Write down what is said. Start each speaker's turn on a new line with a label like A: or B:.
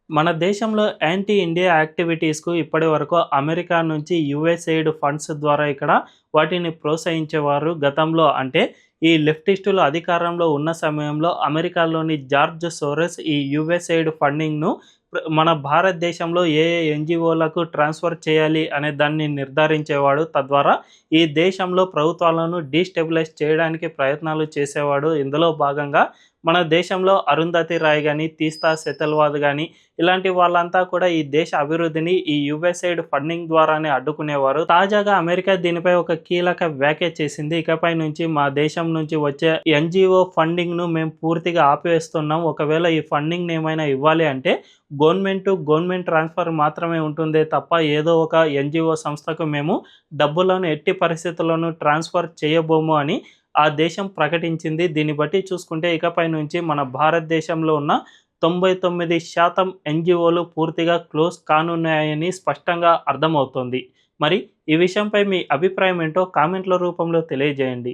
A: మన దేశంలో anti India యాక్టివిటీస్‌కు ఇప్పటివరకు అమెరికా నుంచి యూఎస్‌ఎయిడ్ ఫండ్స్ ద్వారా ఇక్కడ వాటిని ప్రోత్సహించేవారు. గతంలో అంటే ఈ లెఫ్టిస్టులు అధికారంలో ఉన్న సమయంలో అమెరికాలోని జార్జ్ సోరోస్ ఈ యూఎస్‌ఎయిడ్ ఫండింగ్‌ను మన భారతదేశంలో ఏ ఏ ఎన్‌జీఓలకు ట్రాన్స్‌ఫర్ చేయాలి అనే దాన్ని నిర్ధారించేవాడు. తద్వారా ఈ దేశంలో ప్రభుత్వాలను డీస్టెబిలైజ్ చేయడానికి ప్రయత్నాలు చేసేవాడు. ఇందులో భాగంగా మన దేశంలో అరుంధతి రాయ్ గాని, తీస్తా సెతల్వాద్ గాని ఇలాంటి వాళ్ళంతా కూడా ఈ దేశ అభివృద్ధిని ఈ యుఎస్‌ఎయిడ్ ఫండింగ్ ద్వారానే అడ్డుకునేవారు. తాజాగా అమెరికా దీనిపై ఒక కీలక వ్యాఖ్య చేసింది. ఇకపై నుంచి మా దేశం నుంచి వచ్చే ఎన్‌జీఓ ఫండింగ్‌ను మేము పూర్తిగా ఆపివేస్తున్నాం. ఒకవేళ ఈ ఫండింగ్‌ని ఏమైనా ఇవ్వాలి అంటే గవర్నమెంట్ టు గవర్నమెంట్ ట్రాన్స్‌ఫర్ మాత్రమే ఉంటుందే తప్ప ఏదో ఒక ఎన్‌జీఓ సంస్థకు మేము డబ్బులను ఎట్టి పరిస్థితుల్లోనూ ట్రాన్స్‌ఫర్ చేయబోము అని ఆ దేశం ప్రకటించింది. దీన్ని బట్టి చూసుకుంటే ఇకపై నుంచి మన భారతదేశంలో ఉన్న 99% ఎన్‌జీఓలు పూర్తిగా క్లోజ్ కానున్నాయని స్పష్టంగా అర్థమవుతోంది. మరి ఈ విషయంపై మీ అభిప్రాయం ఏంటో కామెంట్‌ల రూపంలో తెలియజేయండి.